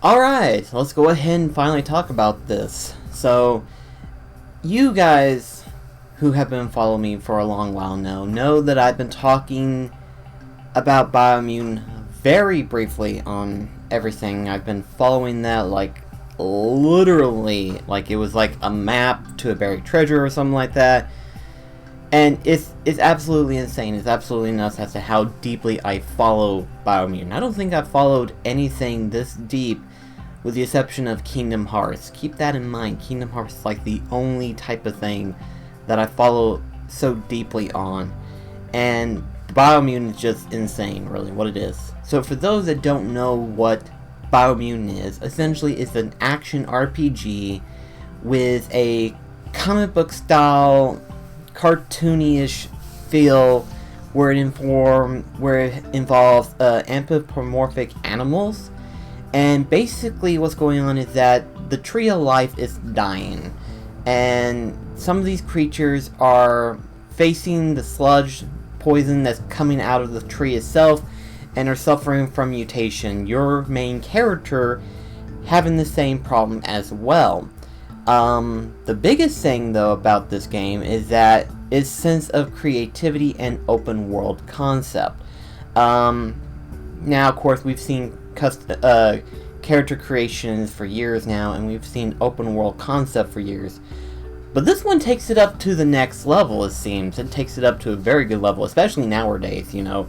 Alright, let's go ahead and finally talk about this. So, you guys who have been following me for a long while know that I've been talking about Biomutant very briefly on everything. I've been following that like literally, like it was like a map to a buried treasure or something like that. And it's absolutely insane. It's absolutely nuts as to how deeply I follow Biomutant. I don't think I've followed anything this deep, with the exception of Kingdom Hearts. Keep that in mind. Kingdom Hearts is like the only type of thing that I follow so deeply on. And Biomutant is just insane, really, what it is. So for those that don't know what Biomutant is, essentially it's an action RPG with a comic book style, cartoony-ish feel where it involves anthropomorphic animals. And basically what's going on is that the tree of life is dying, and some of these creatures are facing the sludge poison that's coming out of the tree itself and are suffering from mutation. Your main character having the same problem as well. The biggest thing though about this game is that its sense of creativity and open world concept. Now of course we've seen character creations for years now, and we've seen open world concept for years. But this one takes it up to the next level, it seems. It takes it up to a very good level, especially nowadays, you know.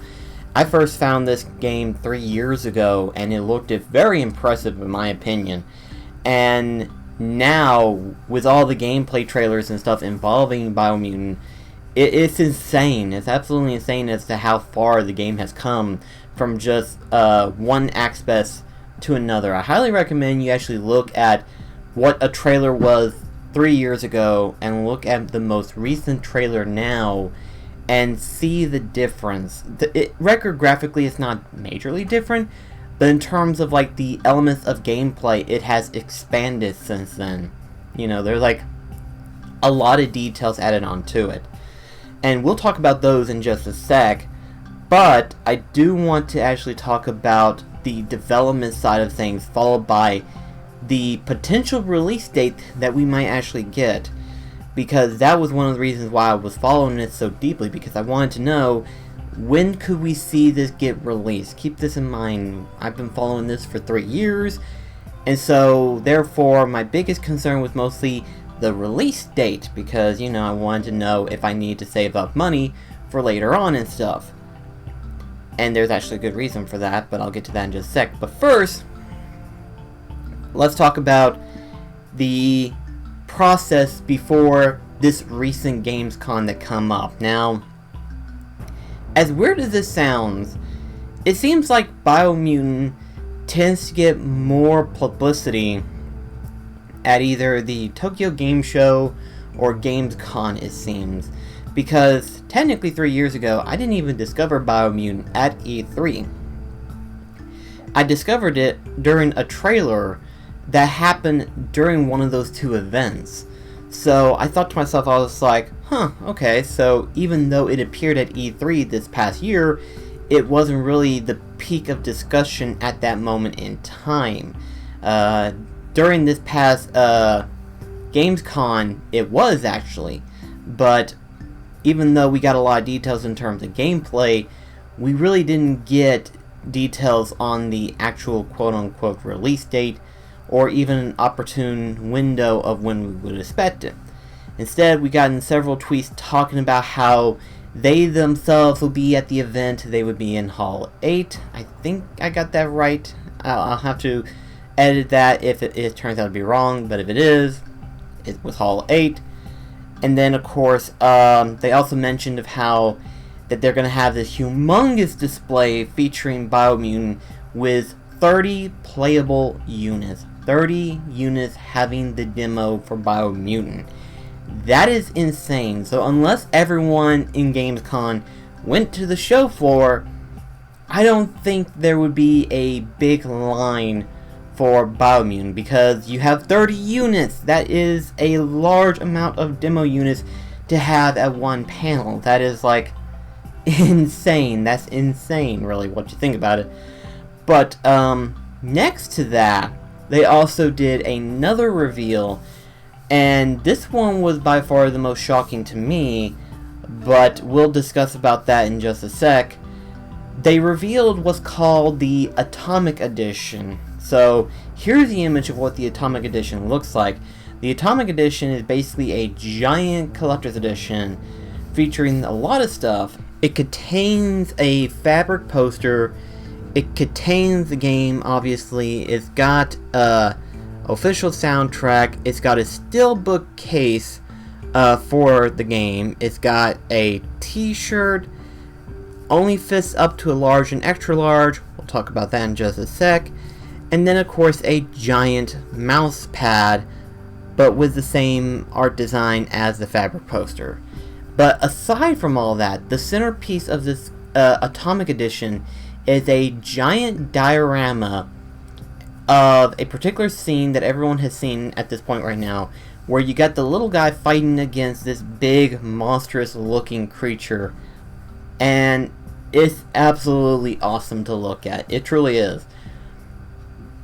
I first found this game 3 years ago, and it looked very impressive in my opinion. And now, with all the gameplay trailers and stuff involving Biomutant, it's insane. It's absolutely insane as to how far the game has come from just one aspect to another. I highly recommend you actually look at what a trailer was 3 years ago and look at the most recent trailer now and see the difference. Record graphically is not majorly different, but in terms of like the elements of gameplay, it has expanded since then. You know, there's like a lot of details added onto it. And we'll talk about those in just a sec, but I do want to actually talk about the development side of things, followed by the potential release date that we might actually get, because that was one of the reasons why I was following it so deeply, because I wanted to know when could we see this get released. Keep this in mind, I've been following this for 3 years, and so therefore my biggest concern was mostly the release date, because you know, I wanted to know if I need to save up money for later on and stuff. And there's actually a good reason for that, but I'll get to that in just a sec. But first, let's talk about the process before this recent Gamescom that come up. Now, as weird as this sounds, it seems like Biomutant tends to get more publicity at either the Tokyo Game Show or Gamescom, it seems. Because technically 3 years ago, I didn't even discover Biomutant at E3. I discovered it during a trailer that happened during one of those two events. So I thought to myself, I was like, okay, so even though it appeared at E3 this past year, it wasn't really the peak of discussion at that moment in time. During this past Gamescom, it was actually, but even though we got a lot of details in terms of gameplay, we really didn't get details on the actual quote-unquote release date, or even an opportune window of when we would expect it. Instead, we got in several tweets talking about how they themselves will be at the event. They would be in Hall 8. I think I got that right. I'll have to edit that if it turns out to be wrong, but if it is, it was Hall 8. And then, of course, they also mentioned of how that they're going to have this humongous display featuring Biomutant with 30 playable units. 30 units having the demo for Biomutant. That is insane. So unless everyone in Gamescom went to the show floor, I don't think there would be a big line for Biomutant, because you have 30 units. That is a large amount of demo units to have at one panel. That is like insane. That's insane, really, what you think about it. But next to that, they also did another reveal, and this one was by far the most shocking to me, but we'll discuss about that in just a sec. They revealed what's called the Atomic Edition. So here's the image of what the Atomic Edition looks like. The Atomic Edition is basically a giant collector's edition featuring a lot of stuff. It contains a fabric poster. It contains the game, obviously. It's got a official soundtrack. It's got a steelbook case for the game. It's got a t-shirt, only fits up to a large and extra large. We'll talk about that in just a sec. And then, of course, a giant mouse pad, but with the same art design as the fabric poster. But aside from all that, the centerpiece of this Atomic Edition is a giant diorama of a particular scene that everyone has seen at this point right now, where you got the little guy fighting against this big, monstrous-looking creature. And it's absolutely awesome to look at. It truly is.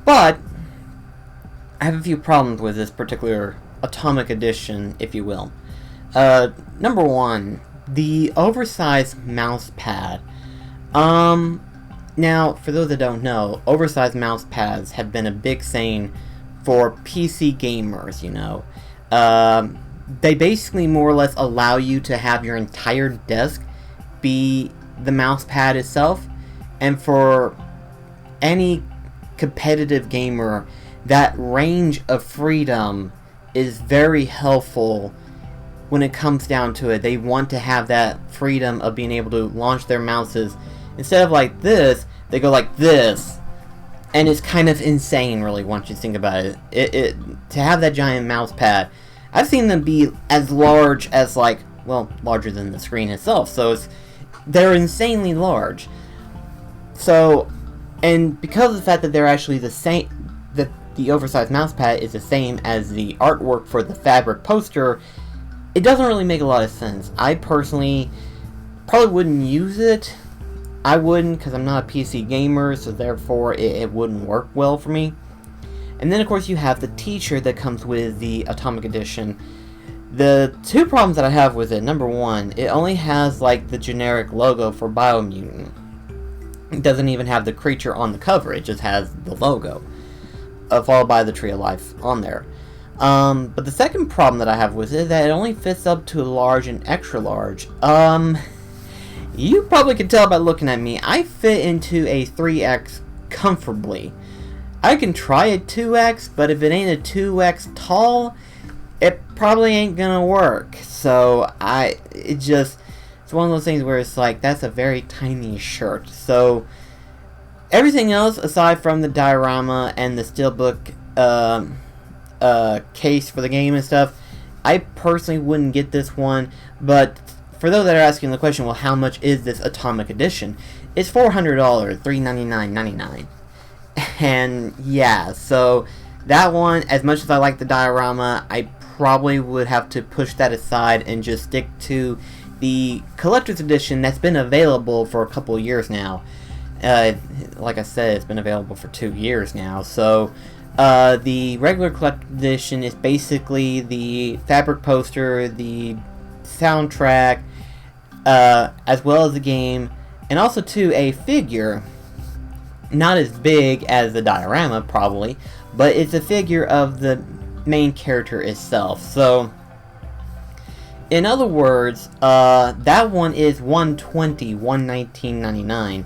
But I have a few problems with this particular Atomic Edition, if you will. Number one, the oversized mouse pad. Now, for those that don't know, oversized mouse pads have been a big thing for PC gamers, you know. They basically more or less allow you to have your entire desk be the mouse pad itself, and for any competitive gamer, that range of freedom is very helpful when it comes down to it. They want to have that freedom of being able to launch their mouses. Instead of like this, they go like this. And it's kind of insane, really, once you think about it. To have that giant mouse pad, I've seen them be as large as, like, well, larger than the screen itself. So they're insanely large. So, and because of the fact that they're actually the same, that the oversized mouse pad is the same as the artwork for the fabric poster, it doesn't really make a lot of sense. I personally probably wouldn't use it. I wouldn't, because I'm not a PC gamer, so therefore it wouldn't work well for me. And then, of course, you have the t-shirt that comes with the Atomic Edition. The two problems that I have with it: number one, it only has, like, the generic logo for Biomutant. It doesn't even have the creature on the cover, it just has the logo, followed by the Tree of Life on there. But the second problem that I have with it is that it only fits up to a large and extra large. You probably can tell by looking at me, I fit into a 3X comfortably. I can try a 2X, but if it ain't a 2X tall, it probably ain't gonna work. So, it's one of those things where it's like, that's a very tiny shirt. So, everything else, aside from the diorama and the steelbook case for the game and stuff, I personally wouldn't get this one. But for those that are asking the question, well, how much is this Atomic Edition? It's $400, $399.99. And yeah, so that one, as much as I like the diorama, I probably would have to push that aside and just stick to the collector's edition that's been available for a couple of years now. Like I said, it's been available for 2 years now. So the regular collector's edition is basically the fabric poster, the soundtrack, as well as the game, and also too a figure, not as big as the diorama probably, but it's a figure of the main character itself. So in other words, that one is $119.99.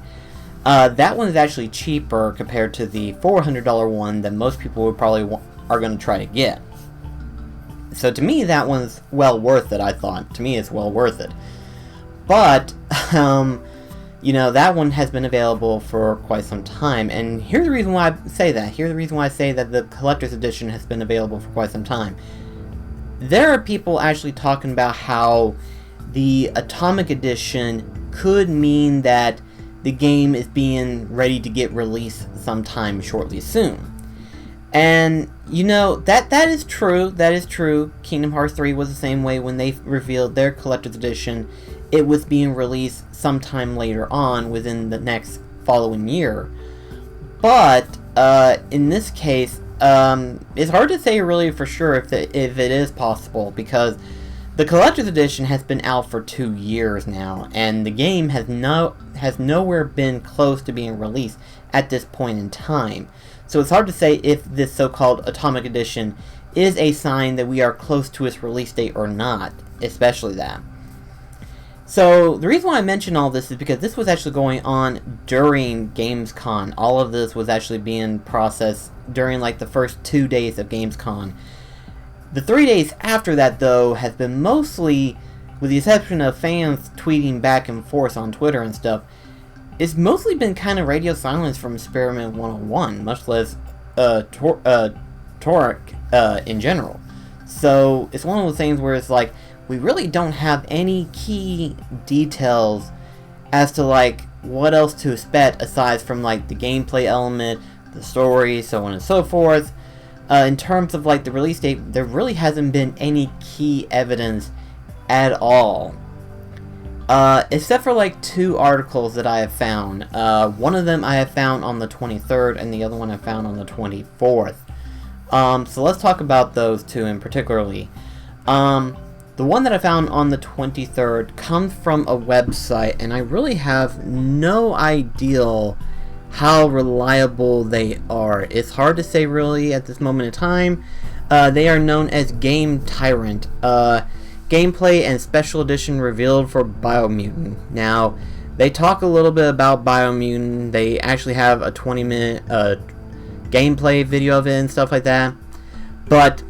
That one is actually cheaper compared to the $400 one that most people would probably are going to try to get. So to me, that one's well worth it, I thought. To me, it's well worth it. But, you know, that one has been available for quite some time. And here's the reason why I say that. Here's the reason why I say that the collector's edition has been available for quite some time. There are people actually talking about how the Atomic Edition could mean that the game is being ready to get released sometime shortly soon. And, you know, that is true. That is true. Kingdom Hearts 3 was the same way when they revealed their collector's edition. It was being released sometime later on within the next following year. But, in this case, It's hard to say really for sure if it is possible, because the collector's edition has been out for 2 years now, and the game has nowhere been close to being released at this point in time. So it's hard to say if this so-called Atomic Edition is a sign that we are close to its release date or not, especially that. So the reason why I mention all this is because this was actually going on during Gamescom. All of this was actually being processed during like the first 2 days of Gamescom. The 3 days after that, though, has been mostly, with the exception of fans tweeting back and forth on Twitter and stuff, it's mostly been kind of radio silence from Experiment 101, much less Toric in general. So it's one of those things where it's like, we really don't have any key details as to like what else to expect aside from like the gameplay element, the story, so on and so forth. In terms of like the release date, there really hasn't been any key evidence at all. Except for like 2 articles that I have found. One of them I have found on the 23rd, and the other one I found on the 24th. So let's talk about those 2 in particularly. The one that I found on the 23rd comes from a website, and I really have no idea how reliable they are. It's hard to say really at this moment in time. They are known as Gametyrant. Gameplay and special edition revealed for Biomutant. Now, they talk a little bit about Biomutant. They actually have a 20-minute gameplay video of it and stuff like that. But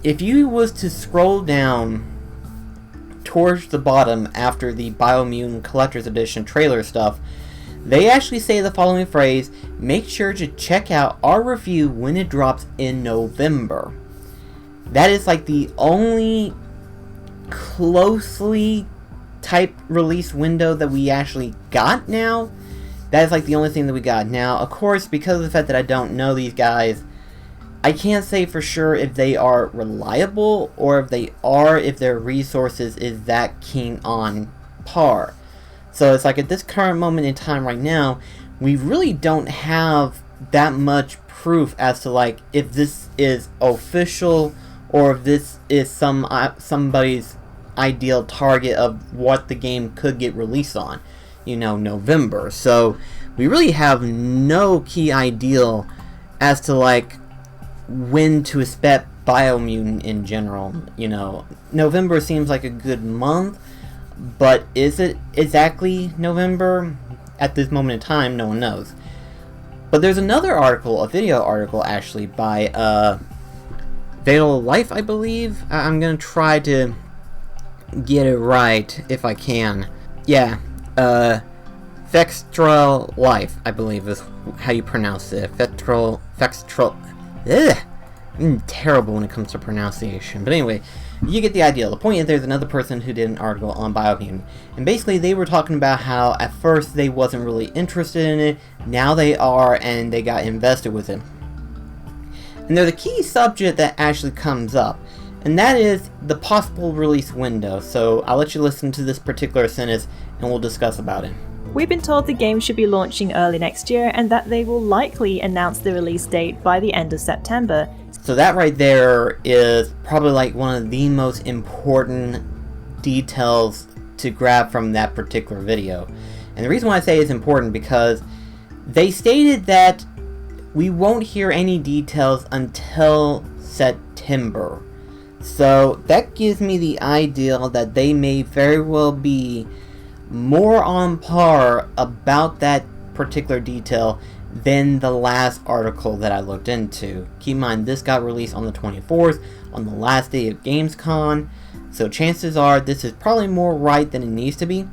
if you was to scroll down towards the bottom after the Biomutant Collector's Edition trailer stuff, they actually say the following phrase: make sure to check out our review when it drops in November. That is like the only closely typed release window that we actually got now. That is like the only thing that we got. Now, of course, because of the fact that I don't know these guys, I can't say for sure if they are reliable or if their resources is that keen on par. So it's like at this current moment in time right now, we really don't have that much proof as to like if this is official or if this is somebody's ideal target of what the game could get released on, November. So we really have no key ideal as to like when to expect Biomutant in general. November seems like a good month, but is it exactly November? At this moment in time, no one knows. But there's another article, a video article actually, by Fextralife, I believe. I'm gonna try to get it right if I can. Yeah, Fextralife, I believe is how you pronounce it. I'm terrible when it comes to pronunciation. But anyway, you get the idea. The point is there's another person who did an article on Biomutant. And basically they were talking about how at first they wasn't really interested in it. Now they are, and they got invested with it. And there's a key subject that actually comes up, and that is the possible release window. So I'll let you listen to this particular sentence and we'll discuss about it. We've been told the game should be launching early next year and that they will likely announce the release date by the end of September. So that right there is probably like one of the most important details to grab from that particular video. And the reason why I say it's important because they stated that we won't hear any details until September. So that gives me the idea that they may very well be more on par about that particular detail than the last article that I looked into. Keep in mind, this got released on the 24th, on the last day of Gamescom, so chances are this is probably more right than it needs to be,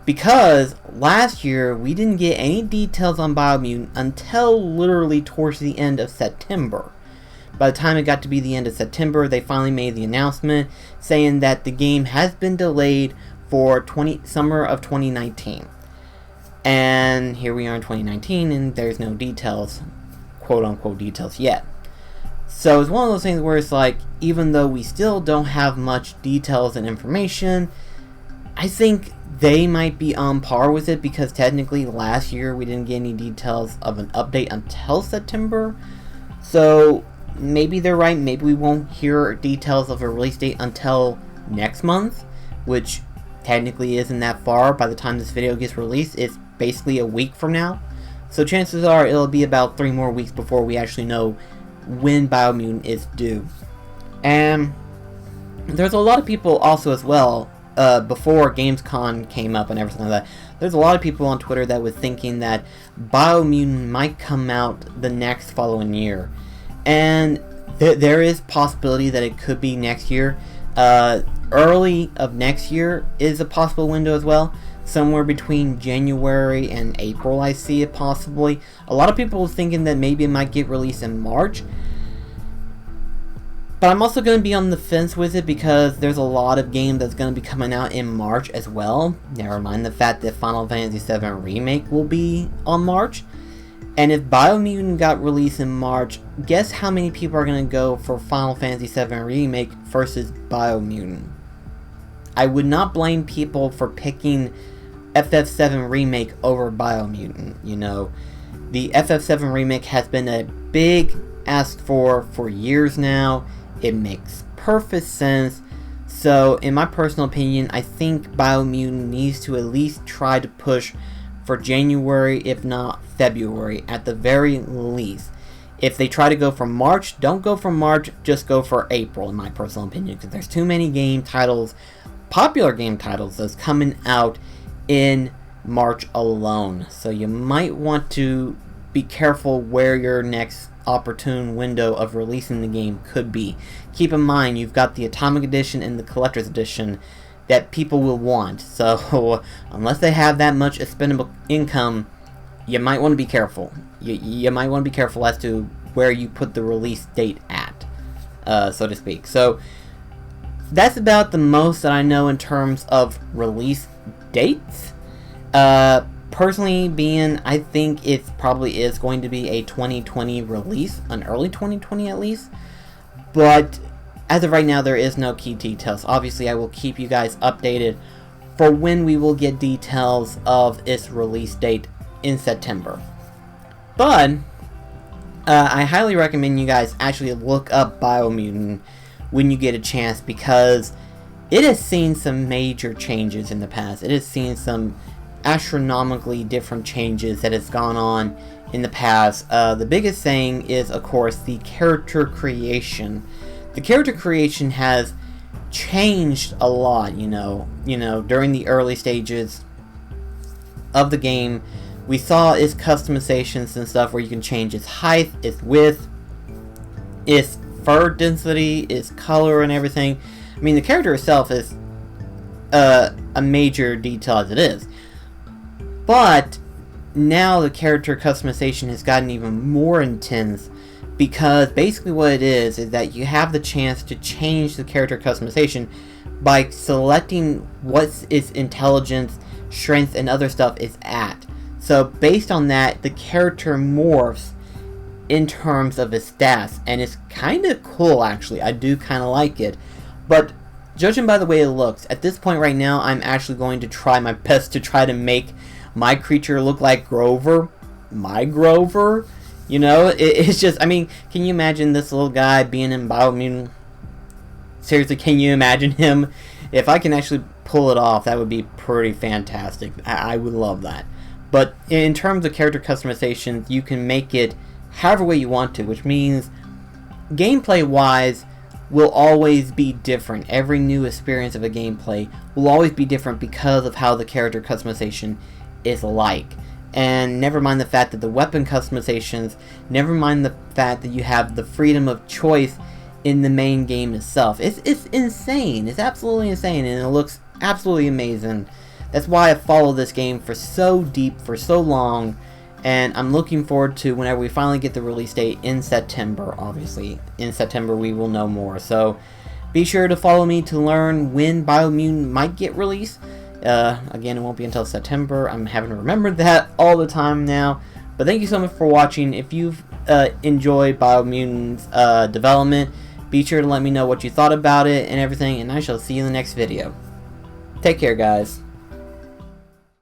because last year we didn't get any details on Biomutant until literally towards the end of September. By the time it got to be the end of September, they finally made the announcement saying that the game has been delayed for summer of 2019. And here we are in 2019, and there's no details, quote-unquote details, yet. So it's one of those things where it's like, even though we still don't have much details and information, I think they might be on par with it, because technically last year we didn't get any details of an update until September. So maybe they're right. Maybe we won't hear details of a release date until next month, which technically isn't that far. By the time this video gets released, it's basically a week from now. So chances are it'll be about 3 more weeks before we actually know when Biomutant is due. And there's a lot of people also as well, before Gamescom came up and everything like that, there's a lot of people on Twitter that was thinking that Biomutant might come out the next following year. And there is possibility that it could be next year. Early of next year is a possible window as well. Somewhere between January and April, I see it possibly. A lot of people are thinking that maybe it might get released in March. But I'm also going to be on the fence with it because there's a lot of games that's going to be coming out in March as well. Never mind the fact that Final Fantasy VII Remake will be on March. And if Biomutant got released in March, guess how many people are going to go for Final Fantasy VII Remake versus Biomutant? I would not blame people for picking FF7 Remake over Biomutant. You know, the FF7 Remake has been a big asked for years now. It makes perfect sense. So, in my personal opinion, I think Biomutant needs to at least try to push for January, if not February, at the very least. If they try to go for March, don't go for March, just go for April, in my personal opinion, because there's too many game titles, popular game titles, that's coming out in March alone. So you might want to be careful where your next opportune window of releasing the game could be. Keep in mind, you've got the Atomic Edition and the Collector's Edition that people will want. So unless they have that much expendable income, you might want to be careful. You might want to be careful as to where you put the release date at, so to speak. So that's about the most that I know in terms of release dates. Personally being, I think it probably is going to be a 2020 release, an early 2020 at least. But as of right now, there is no key details. Obviously, I will keep you guys updated for when we will get details of its release date in September. But I highly recommend you guys actually look up Biomutant when you get a chance, because it has seen some major changes in the past. It has seen some astronomically different changes that has gone on in the past. The biggest thing is, of course, the character creation. The character creation has changed a lot, you know, during the early stages of the game. We saw its customizations and stuff where you can change its height, its width, its fur density, its color and everything. I mean, the character itself is a major detail as it is. But now the character customization has gotten even more intense, because basically what it is that you have the chance to change the character customization by selecting what its intelligence, strength, and other stuff is at. So based on that, the character morphs in terms of his stats, and it's kind of cool actually. I do kind of like it. But judging by the way it looks, at this point right now, I'm actually going to try my best to try to make my creature look like Grover. My Grover? You know, it's just, I mean, can you imagine this little guy being in Biomutant? Seriously, can you imagine him? If I can actually pull it off, that would be pretty fantastic. I would love that. But in terms of character customization, you can make it however way you want to, which means gameplay-wise will always be different. Every new experience of a gameplay will always be different because of how the character customization is like. And never mind the fact that the weapon customizations, never mind the fact that you have the freedom of choice in the main game itself. It's insane. It's absolutely insane, and it looks absolutely amazing. That's why I followed this game for so deep, for so long, and I'm looking forward to whenever we finally get the release date in September. Obviously, in September we will know more. So be sure to follow me to learn when Biomutant might get released. Again, it won't be until September. I'm having to remember that all the time now. But thank you so much for watching. If you've enjoyed Biomutant's development, be sure to let me know what you thought about it and everything, and I shall see you in the next video. Take care, guys.